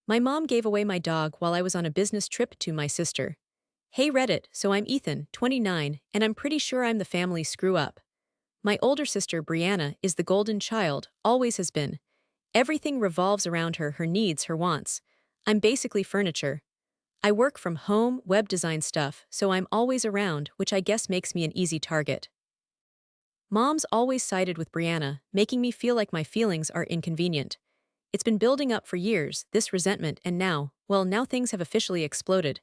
My mom gave away my dog while I was on a business trip to my sister. Hey Reddit, so I'm Ethan, 29, and I'm pretty sure I'm the family screw up. My older sister, Brianna, is the golden child, always has been. Everything revolves around her, her needs, her wants. I'm basically furniture. I work from home, web design stuff, so I'm always around, which I guess makes me an easy target. Mom's always sided with Brianna, making me feel like my feelings are inconvenient. It's been building up for years, this resentment, and now things have officially exploded.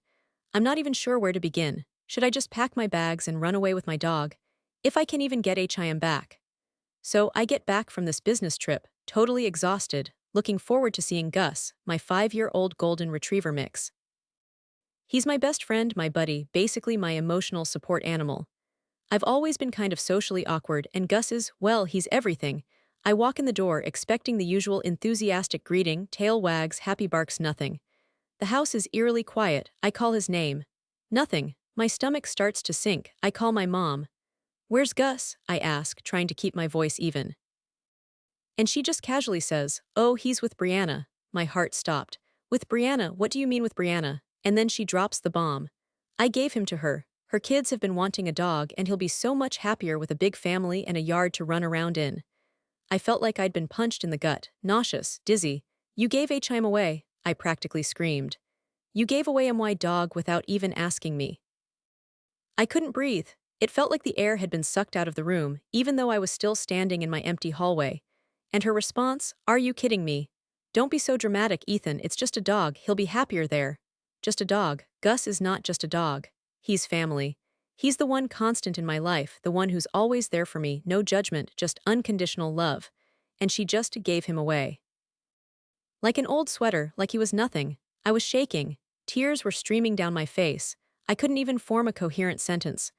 I'm not even sure where to begin. Should I just pack my bags and run away with my dog? If I can even get HIM back. So I get back from this business trip, totally exhausted, looking forward to seeing Gus, my 5-year-old golden retriever mix. He's my best friend, my buddy, basically my emotional support animal. I've always been kind of socially awkward, and Gus is, well, he's everything. I walk in the door expecting the usual enthusiastic greeting, tail wags, happy barks, nothing. The house is eerily quiet. I call his name. Nothing. My stomach starts to sink. I call my mom. Where's Gus? I ask, trying to keep my voice even. And she just casually says, oh, he's with Brianna. My heart stopped. With Brianna? What do you mean with Brianna? And then she drops the bomb. I gave him to her. Her kids have been wanting a dog, and he'll be so much happier with a big family and a yard to run around in. I felt like I'd been punched in the gut, nauseous, dizzy. You gave HIM away, I practically screamed. You gave away my dog without even asking me. I couldn't breathe. It felt like the air had been sucked out of the room, even though I was still standing in my empty hallway. And her response, are you kidding me? Don't be so dramatic, Ethan, it's just a dog, he'll be happier there. Just a dog. Gus is not just a dog. He's family. He's the one constant in my life, the one who's always there for me, no judgment, just unconditional love. And she just gave him away. Like an old sweater, like he was nothing. I was shaking. Tears were streaming down my face. I couldn't even form a coherent sentence.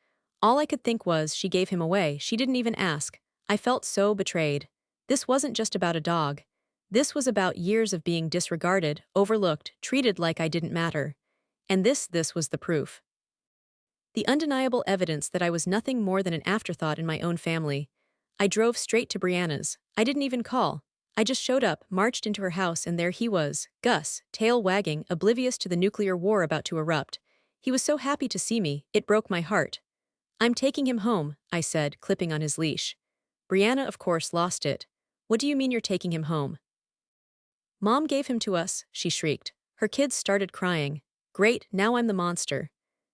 All I could think was, she gave him away, she didn't even ask. I felt so betrayed. This wasn't just about a dog. This was about years of being disregarded, overlooked, treated like I didn't matter. And this was the proof. The undeniable evidence that I was nothing more than an afterthought in my own family. I drove straight to Brianna's. I didn't even call. I just showed up, marched into her house, and there he was, Gus, tail wagging, oblivious to the nuclear war about to erupt. He was so happy to see me, it broke my heart. I'm taking him home, I said, clipping on his leash. Brianna, of course, lost it. What do you mean you're taking him home? Mom gave him to us, she shrieked. Her kids started crying. Great, now I'm the monster.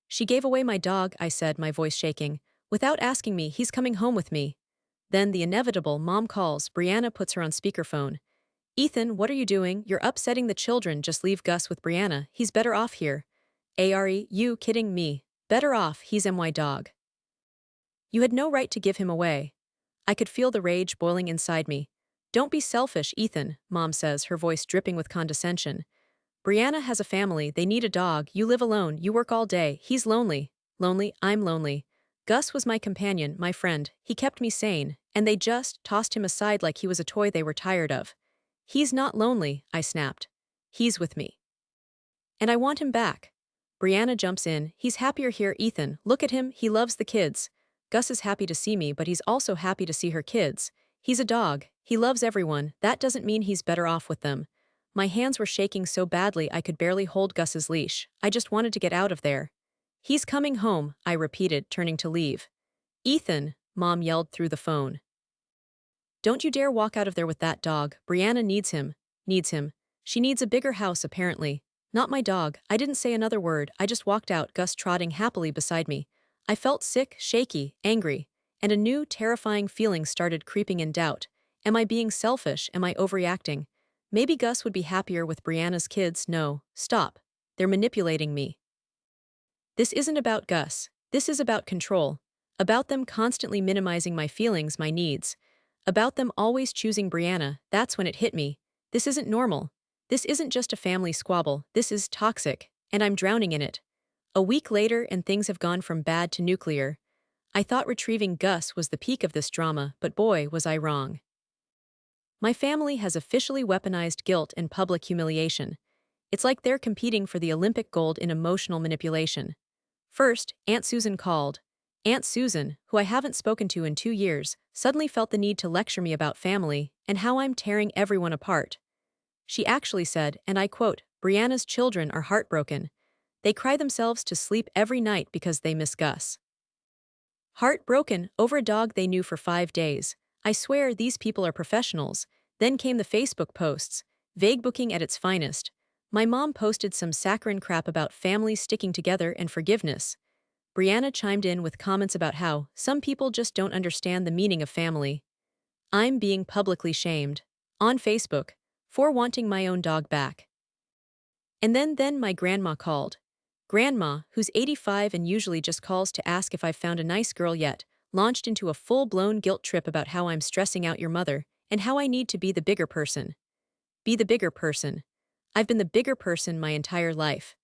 She gave away my dog, I said, my voice shaking. Without asking me, he's coming home with me. Then the inevitable, Mom calls. Brianna puts her on speakerphone. Ethan, what are you doing? You're upsetting the children, just leave Gus with Brianna, he's better off here. Are you kidding me? Better off, he's my dog. You had no right to give him away. I could feel the rage boiling inside me. Don't be selfish, Ethan, Mom says, her voice dripping with condescension. Brianna has a family, they need a dog, you live alone, you work all day, he's lonely. Lonely, I'm lonely. Gus was my companion, my friend, he kept me sane, and they just tossed him aside like he was a toy they were tired of. He's not lonely, I snapped. He's with me. And I want him back. Brianna jumps in, he's happier here, Ethan, look at him, he loves the kids. Gus is happy to see me, but he's also happy to see her kids. He's a dog, he loves everyone, that doesn't mean he's better off with them. My hands were shaking so badly I could barely hold Gus's leash. I just wanted to get out of there. He's coming home, I repeated, turning to leave. Ethan, Mom yelled through the phone. Don't you dare walk out of there with that dog. Brianna needs him. Needs him. She needs a bigger house, apparently. Not my dog. I didn't say another word. I just walked out, Gus trotting happily beside me. I felt sick, shaky, angry, and a new, terrifying feeling started creeping in. Doubt. Am I being selfish? Am I overreacting? Maybe Gus would be happier with Brianna's kids. No, stop. They're manipulating me. This isn't about Gus. This is about control. About them constantly minimizing my feelings, my needs. About them always choosing Brianna. That's when it hit me. This isn't normal. This isn't just a family squabble. This is toxic, and I'm drowning in it. A week later and things have gone from bad to nuclear. I thought retrieving Gus was the peak of this drama, but boy, was I wrong. My family has officially weaponized guilt and public humiliation. It's like they're competing for the Olympic gold in emotional manipulation. First, Aunt Susan called. Aunt Susan, who I haven't spoken to in 2 years, suddenly felt the need to lecture me about family and how I'm tearing everyone apart. She actually said, and I quote, Brianna's children are heartbroken. They cry themselves to sleep every night because they miss Gus. Heartbroken over a dog they knew for 5 days. I swear these people are professionals. Then came the Facebook posts, vague booking at its finest. My mom posted some saccharine crap about families sticking together and forgiveness. Brianna chimed in with comments about how some people just don't understand the meaning of family. I'm being publicly shamed. On Facebook. For wanting my own dog back. And then my grandma called. Grandma, who's 85 and usually just calls to ask if I've found a nice girl yet, launched into a full-blown guilt trip about how I'm stressing out your mother and how I need to be the bigger person. Be the bigger person. I've been the bigger person my entire life.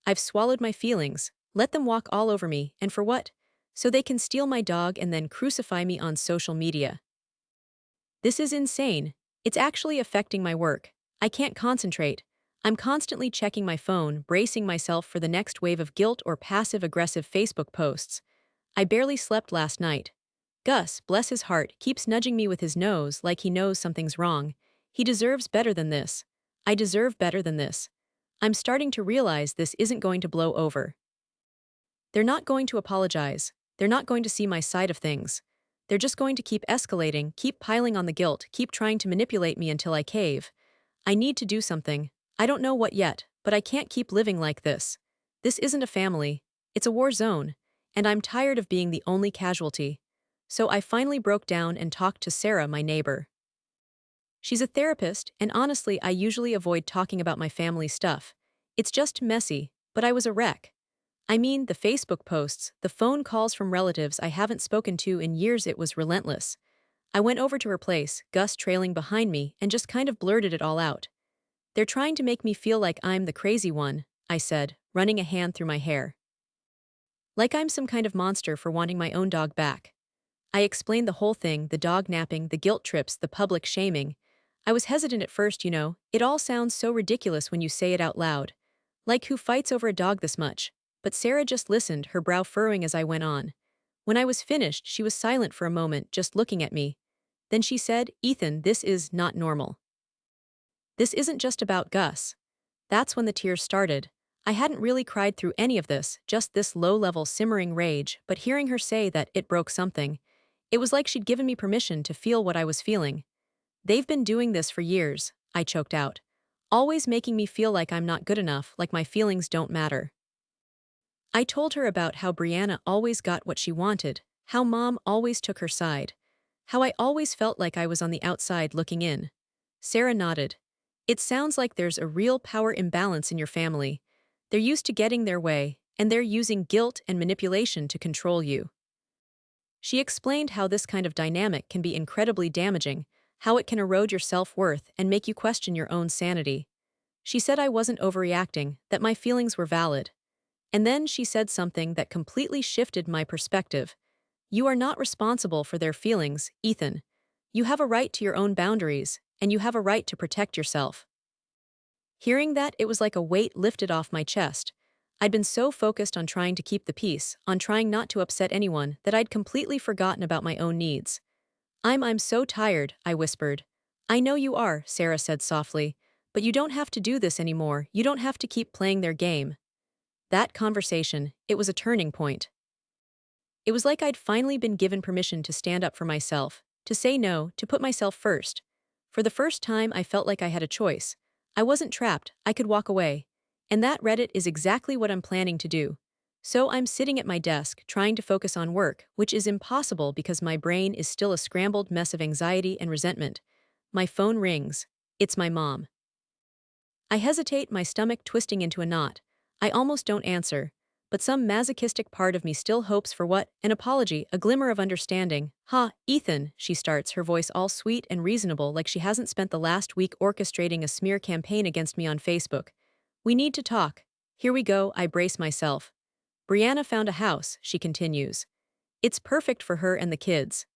I've swallowed my feelings, let them walk all over me, and for what? So they can steal my dog and then crucify me on social media. This is insane. It's actually affecting my work. I can't concentrate. I'm constantly checking my phone, bracing myself for the next wave of guilt or passive-aggressive Facebook posts. I barely slept last night. Gus, bless his heart, keeps nudging me with his nose like he knows something's wrong. He deserves better than this. I deserve better than this. I'm starting to realize this isn't going to blow over. They're not going to apologize. They're not going to see my side of things. They're just going to keep escalating, keep piling on the guilt, keep trying to manipulate me until I cave. I need to do something. I don't know what yet, but I can't keep living like this. This isn't a family. It's a war zone. And I'm tired of being the only casualty. So I finally broke down and talked to Sarah, my neighbor. She's a therapist, and honestly, I usually avoid talking about my family stuff. It's just messy, but I was a wreck. I mean, the Facebook posts, the phone calls from relatives I haven't spoken to in years, it was relentless. I went over to her place, Gus trailing behind me, and just kind of blurted it all out. They're trying to make me feel like I'm the crazy one, I said, running a hand through my hair. Like I'm some kind of monster for wanting my own dog back. I explained the whole thing, the dog napping, the guilt trips, the public shaming. I was hesitant at first, it all sounds so ridiculous when you say it out loud. Like who fights over a dog this much? But Sarah just listened, her brow furrowing as I went on. When I was finished, she was silent for a moment, just looking at me. Then she said, Ethan, this is not normal. This isn't just about Gus. That's when the tears started. I hadn't really cried through any of this, just this low-level simmering rage, but hearing her say that it broke something, it was like she'd given me permission to feel what I was feeling. They've been doing this for years, I choked out. Always making me feel like I'm not good enough, like my feelings don't matter. I told her about how Brianna always got what she wanted, how Mom always took her side, how I always felt like I was on the outside looking in. Sarah nodded. It sounds like there's a real power imbalance in your family. They're used to getting their way, and they're using guilt and manipulation to control you. She explained how this kind of dynamic can be incredibly damaging, how it can erode your self-worth and make you question your own sanity. She said I wasn't overreacting, that my feelings were valid. And then she said something that completely shifted my perspective. You are not responsible for their feelings, Ethan. You have a right to your own boundaries, and you have a right to protect yourself. Hearing that, it was like a weight lifted off my chest. I'd been so focused on trying to keep the peace, on trying not to upset anyone, that I'd completely forgotten about my own needs. I'm so tired, I whispered. I know you are, Sarah said softly, but you don't have to do this anymore, you don't have to keep playing their game. That conversation, it was a turning point. It was like I'd finally been given permission to stand up for myself, to say no, to put myself first. For the first time, I felt like I had a choice. I wasn't trapped, I could walk away. And that Reddit is exactly what I'm planning to do. So I'm sitting at my desk, trying to focus on work, which is impossible because my brain is still a scrambled mess of anxiety and resentment. My phone rings. It's my mom. I hesitate, my stomach twisting into a knot. I almost don't answer. But some masochistic part of me still hopes for what? An apology, a glimmer of understanding. Ethan, she starts, her voice all sweet and reasonable like she hasn't spent the last week orchestrating a smear campaign against me on Facebook. We need to talk. Here we go, I brace myself. Brianna found a house, she continues. It's perfect for her and the kids.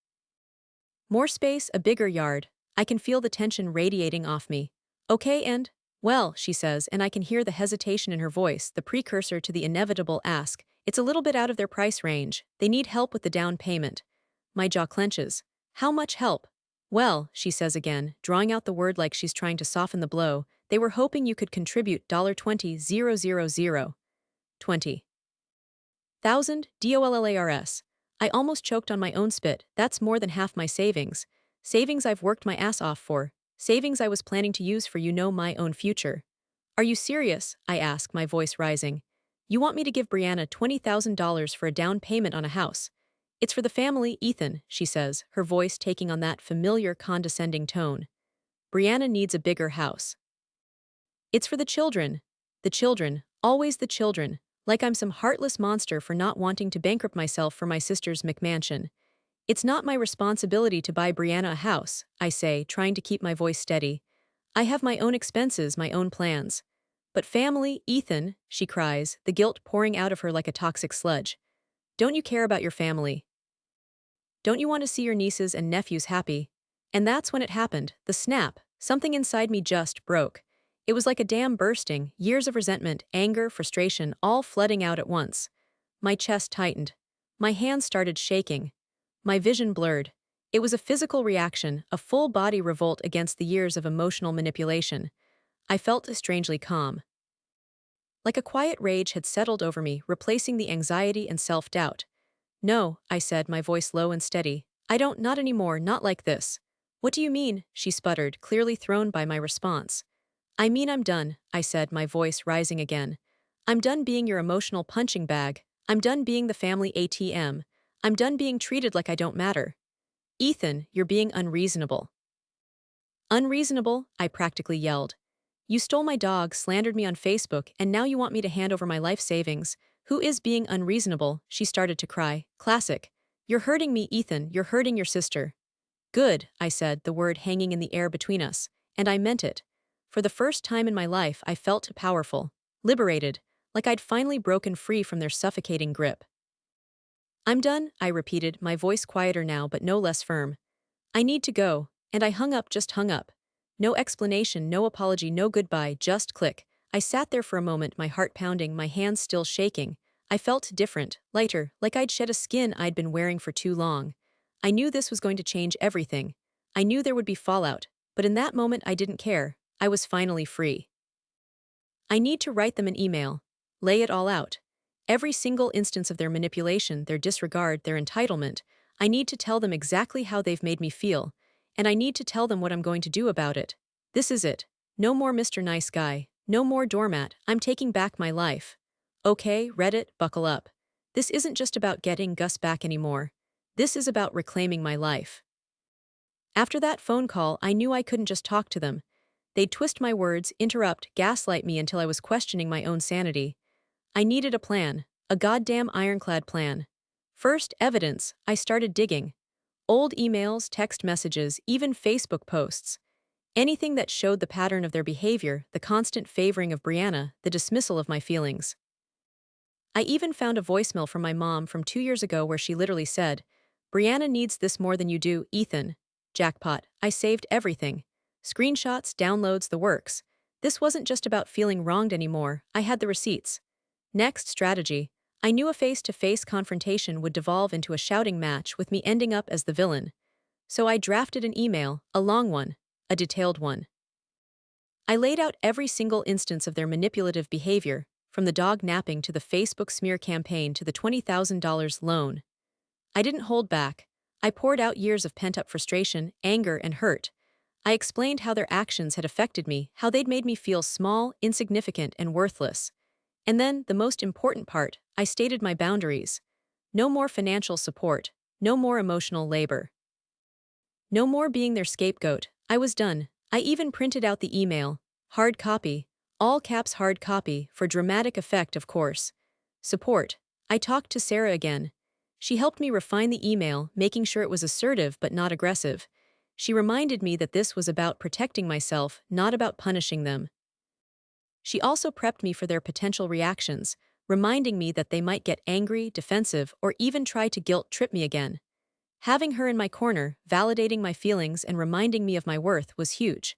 More space, a bigger yard. I can feel the tension radiating off me. Okay, and? Well, she says, and I can hear the hesitation in her voice, the precursor to the inevitable ask. It's a little bit out of their price range. They need help with the down payment. My jaw clenches. How much help? Well, she says again, drawing out the word like she's trying to soften the blow, They were hoping you could contribute $20,000. 20,000 dollars. I almost choked on my own spit. That's more than half my savings. Savings I've worked my ass off for. Savings I was planning to use for my own future. Are you serious? I ask, my voice rising. You want me to give Brianna $20,000 for a down payment on a house? It's for the family, Ethan, she says, her voice taking on that familiar condescending tone. Brianna needs a bigger house. It's for the children. The children, always the children, like I'm some heartless monster for not wanting to bankrupt myself for my sister's McMansion. It's not my responsibility to buy Brianna a house, I say, trying to keep my voice steady. I have my own expenses, my own plans. But family, Ethan, she cries, the guilt pouring out of her like a toxic sludge. Don't you care about your family? Don't you want to see your nieces and nephews happy? And that's when it happened, the snap. Something inside me just broke. It was like a dam bursting, years of resentment, anger, frustration, all flooding out at once. My chest tightened. My hands started shaking. My vision blurred. It was a physical reaction, a full-body revolt against the years of emotional manipulation. I felt strangely calm. Like a quiet rage had settled over me, replacing the anxiety and self-doubt. No, I said, my voice low and steady. Not anymore, not like this. What do you mean? She sputtered, clearly thrown by my response. I mean I'm done, I said, my voice rising again. I'm done being your emotional punching bag. I'm done being the family ATM. I'm done being treated like I don't matter. Ethan, you're being unreasonable. Unreasonable? I practically yelled. You stole my dog, slandered me on Facebook, and now you want me to hand over my life savings. Who is being unreasonable? She started to cry. Classic. You're hurting me, Ethan. You're hurting your sister. Good, I said, the word hanging in the air between us, and I meant it. For the first time in my life, I felt powerful, liberated, like I'd finally broken free from their suffocating grip. I'm done, I repeated, my voice quieter now but no less firm. I need to go, and I hung up, just hung up. No explanation, no apology, no goodbye, just click. I sat there for a moment, my heart pounding, my hands still shaking. I felt different, lighter, like I'd shed a skin I'd been wearing for too long. I knew this was going to change everything. I knew there would be fallout, but in that moment I didn't care. I was finally free. I need to write them an email. Lay it all out. Every single instance of their manipulation, their disregard, their entitlement. I need to tell them exactly how they've made me feel. And I need to tell them what I'm going to do about it. This is it. No more Mr. Nice Guy. No more doormat. I'm taking back my life. Okay, Reddit, buckle up. This isn't just about getting Gus back anymore. This is about reclaiming my life. After that phone call, I knew I couldn't just talk to them. They'd twist my words, interrupt, gaslight me until I was questioning my own sanity. I needed a plan. A goddamn ironclad plan. First, evidence. I started digging. Old emails, text messages, even Facebook posts. Anything that showed the pattern of their behavior, the constant favoring of Brianna, the dismissal of my feelings. I even found a voicemail from my mom from 2 years ago where she literally said, Brianna needs this more than you do, Ethan. Jackpot. I saved everything. Screenshots, downloads, the works. This wasn't just about feeling wronged anymore, I had the receipts. Next, strategy. I knew a face-to-face confrontation would devolve into a shouting match with me ending up as the villain. So I drafted an email, a long one, a detailed one. I laid out every single instance of their manipulative behavior, from the dog napping to the Facebook smear campaign to the $20,000 loan. I didn't hold back. I poured out years of pent-up frustration, anger, and hurt. I explained how their actions had affected me, how they'd made me feel small, insignificant, and worthless. And then, the most important part, I stated my boundaries. No more financial support. No more emotional labor. No more being their scapegoat. I was done. I even printed out the email. Hard copy. All caps hard copy, for dramatic effect, of course. Support. I talked to Sarah again. She helped me refine the email, making sure it was assertive but not aggressive. She reminded me that this was about protecting myself, not about punishing them. She also prepped me for their potential reactions, reminding me that they might get angry, defensive, or even try to guilt-trip me again. Having her in my corner, validating my feelings and reminding me of my worth was huge.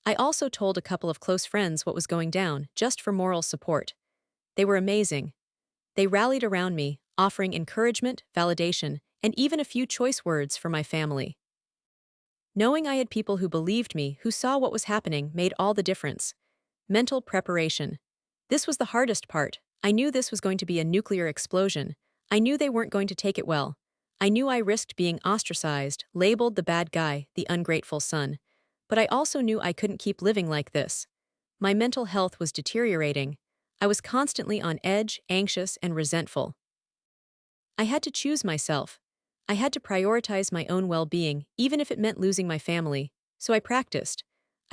I also told a couple of close friends what was going down, just for moral support. They were amazing. They rallied around me, offering encouragement, validation, and even a few choice words for my family. Knowing I had people who believed me, who saw what was happening, made all the difference. Mental preparation. This was the hardest part. I knew this was going to be a nuclear explosion. I knew they weren't going to take it well. I knew I risked being ostracized, labeled the bad guy, the ungrateful son. But I also knew I couldn't keep living like this. My mental health was deteriorating. I was constantly on edge, anxious, and resentful. I had to choose myself. I had to prioritize my own well-being, even if it meant losing my family. So I practiced.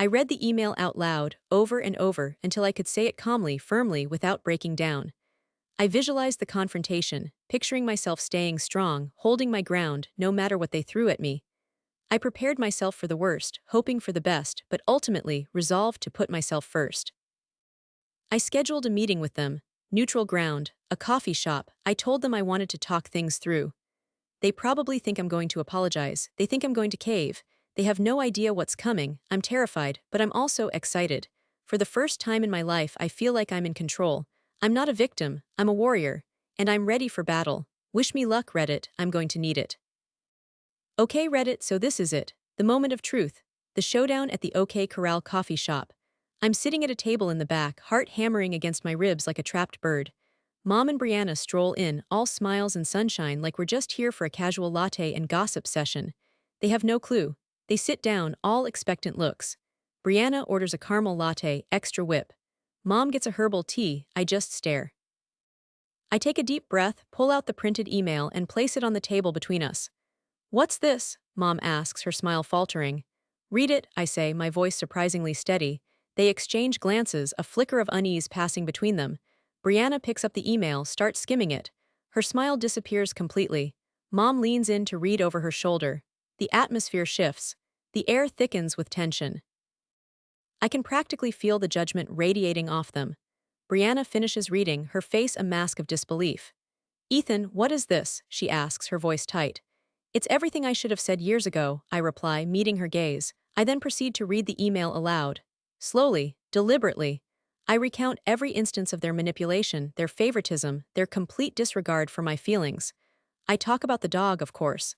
I read the email out loud, over and over, until I could say it calmly, firmly, without breaking down. I visualized the confrontation, picturing myself staying strong, holding my ground, no matter what they threw at me. I prepared myself for the worst, hoping for the best, but ultimately resolved to put myself first. I scheduled a meeting with them, neutral ground, a coffee shop. I told them I wanted to talk things through. They probably think I'm going to apologize. They think I'm going to cave. They have no idea what's coming. I'm terrified, but I'm also excited. For the first time in my life, I feel like I'm in control. I'm not a victim, I'm a warrior. And I'm ready for battle. Wish me luck, Reddit, I'm going to need it. Okay, Reddit, so this is it. The moment of truth. The showdown at the OK Corral coffee shop. I'm sitting at a table in the back, heart hammering against my ribs like a trapped bird. Mom and Brianna stroll in, all smiles and sunshine like we're just here for a casual latte and gossip session. They have no clue. They sit down, all expectant looks. Brianna orders a caramel latte, extra whip. Mom gets a herbal tea, I just stare. I take a deep breath, pull out the printed email, and place it on the table between us. What's this? Mom asks, her smile faltering. Read it, I say, my voice surprisingly steady. They exchange glances, a flicker of unease passing between them. Brianna picks up the email, starts skimming it. Her smile disappears completely. Mom leans in to read over her shoulder. The atmosphere shifts. The air thickens with tension. I can practically feel the judgment radiating off them. Brianna finishes reading, her face a mask of disbelief. Ethan, what is this? She asks, her voice tight. It's everything I should have said years ago, I reply, meeting her gaze. I then proceed to read the email aloud. Slowly, deliberately. I recount every instance of their manipulation, their favoritism, their complete disregard for my feelings. I talk about the dog, of course.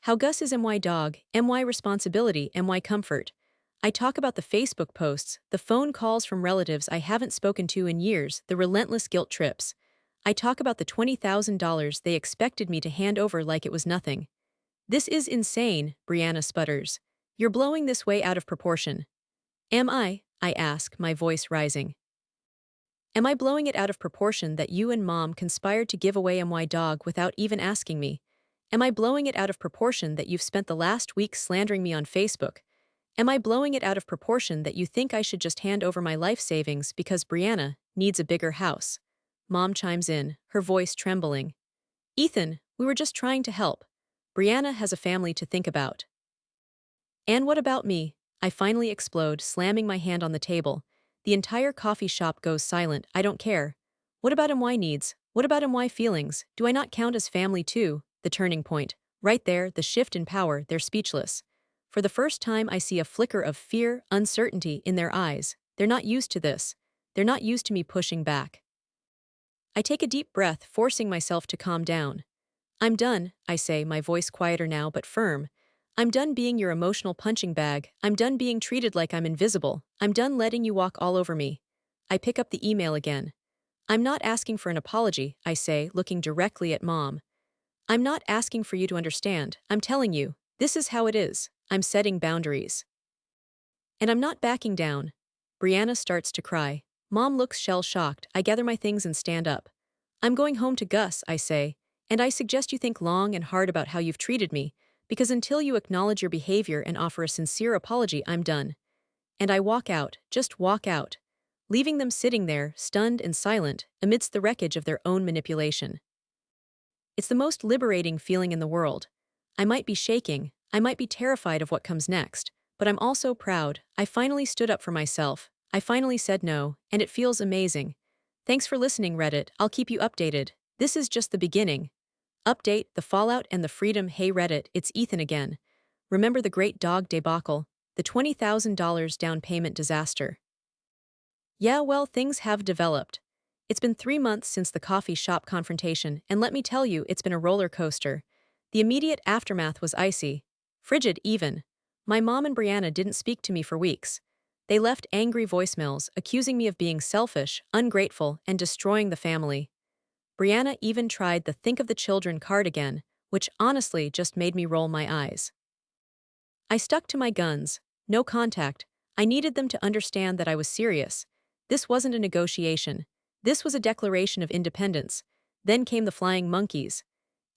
How Gus is my dog, my responsibility, my comfort. I talk about the Facebook posts, the phone calls from relatives I haven't spoken to in years, the relentless guilt trips. I talk about the $20,000 they expected me to hand over like it was nothing. This is insane, Brianna sputters. You're blowing this way out of proportion. Am I ask, my voice rising. Am I blowing it out of proportion that you and Mom conspired to give away my dog without even asking me? Am I blowing it out of proportion that you've spent the last week slandering me on Facebook? Am I blowing it out of proportion that you think I should just hand over my life savings because Brianna needs a bigger house? Mom chimes in, her voice trembling. Ethan, we were just trying to help. Brianna has a family to think about. And what about me? I finally explode, slamming my hand on the table. The entire coffee shop goes silent. I don't care. What about my needs? What about my feelings? Do I not count as family too? The turning point. Right there, the shift in power, they're speechless. For the first time, I see a flicker of fear, uncertainty in their eyes. They're not used to this. They're not used to me pushing back. I take a deep breath, forcing myself to calm down. I'm done, I say, my voice quieter now but firm. I'm done being your emotional punching bag. I'm done being treated like I'm invisible. I'm done letting you walk all over me. I pick up the email again. I'm not asking for an apology, I say, looking directly at Mom. I'm not asking for you to understand. I'm telling you, this is how it is. I'm setting boundaries. And I'm not backing down. Brianna starts to cry. Mom looks shell-shocked. I gather my things and stand up. I'm going home to Gus, I say, and I suggest you think long and hard about how you've treated me, because until you acknowledge your behavior and offer a sincere apology, I'm done. And I walk out, just walk out, leaving them sitting there, stunned and silent, amidst the wreckage of their own manipulation. It's the most liberating feeling in the world. I might be shaking, I might be terrified of what comes next, but I'm also proud. I finally stood up for myself. I finally said no, and it feels amazing. Thanks for listening, Reddit. I'll keep you updated. This is just the beginning. Update, the fallout and the freedom. Hey Reddit, it's Ethan again. Remember the great dog debacle? The $20,000 down payment disaster? Yeah, well, things have developed. It's been 3 months since the coffee shop confrontation, and let me tell you, it's been a roller coaster. The immediate aftermath was icy. Frigid, even. My mom and Brianna didn't speak to me for weeks. They left angry voicemails, accusing me of being selfish, ungrateful, and destroying the family. Brianna even tried the think of the children card again, which honestly just made me roll my eyes. I stuck to my guns. No contact. I needed them to understand that I was serious. This wasn't a negotiation. This was a declaration of independence. Then came the flying monkeys.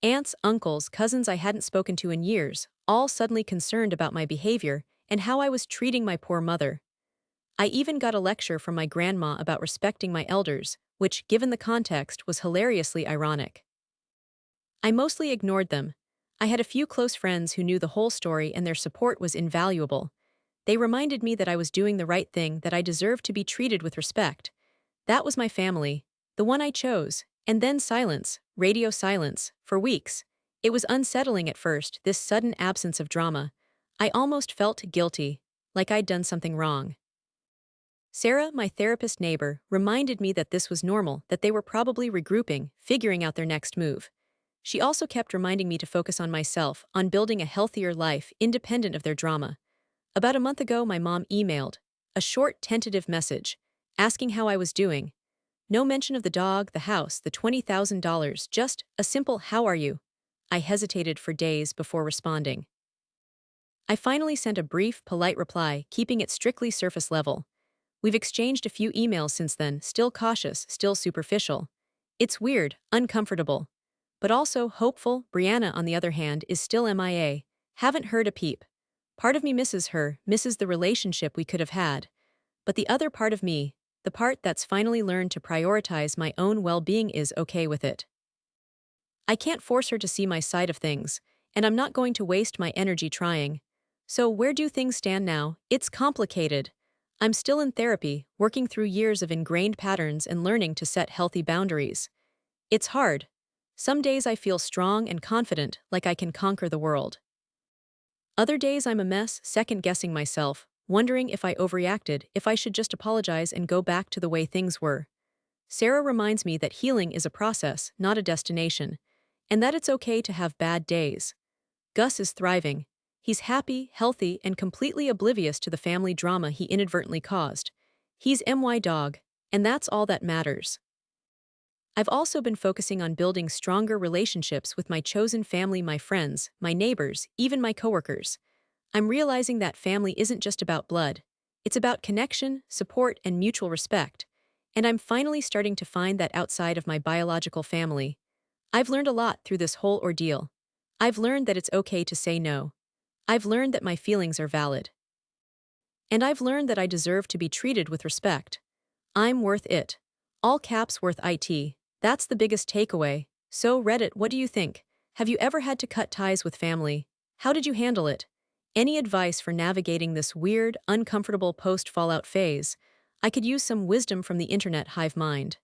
Aunts, uncles, cousins I hadn't spoken to in years, all suddenly concerned about my behavior and how I was treating my poor mother. I even got a lecture from my grandma about respecting my elders, which, given the context, was hilariously ironic. I mostly ignored them. I had a few close friends who knew the whole story and their support was invaluable. They reminded me that I was doing the right thing, that I deserved to be treated with respect. That was my family, the one I chose, and then silence, radio silence, for weeks. It was unsettling at first, this sudden absence of drama. I almost felt guilty, like I'd done something wrong. Sarah, my therapist neighbor, reminded me that this was normal, that they were probably regrouping, figuring out their next move. She also kept reminding me to focus on myself, on building a healthier life, independent of their drama. About a month ago, my mom emailed a short, tentative message, asking how I was doing. No mention of the dog, the house, the $20,000, just a simple "How are you?" I hesitated for days before responding. I finally sent a brief, polite reply, keeping it strictly surface level. We've exchanged a few emails since then, still cautious, still superficial. It's weird, uncomfortable. But also hopeful. Brianna, on the other hand, is still MIA. Haven't heard a peep. Part of me misses her, misses the relationship we could have had. But the other part of me, the part that's finally learned to prioritize my own well-being, is okay with it. I can't force her to see my side of things, and I'm not going to waste my energy trying. So where do things stand now? It's complicated. I'm still in therapy, working through years of ingrained patterns and learning to set healthy boundaries. It's hard. Some days I feel strong and confident, like I can conquer the world. Other days I'm a mess, second-guessing myself, wondering if I overreacted, if I should just apologize and go back to the way things were. Sarah reminds me that healing is a process, not a destination, and that it's okay to have bad days. Gus is thriving. He's happy, healthy, and completely oblivious to the family drama he inadvertently caused. He's my dog, and that's all that matters. I've also been focusing on building stronger relationships with my chosen family, my friends, my neighbors, even my coworkers. I'm realizing that family isn't just about blood. It's about connection, support, and mutual respect. And I'm finally starting to find that outside of my biological family. I've learned a lot through this whole ordeal. I've learned that it's okay to say no. I've learned that my feelings are valid. And I've learned that I deserve to be treated with respect. I'm worth it. All caps worth it. That's the biggest takeaway. So Reddit, what do you think? Have you ever had to cut ties with family? How did you handle it? Any advice for navigating this weird, uncomfortable post-fallout phase? I could use some wisdom from the internet hive mind.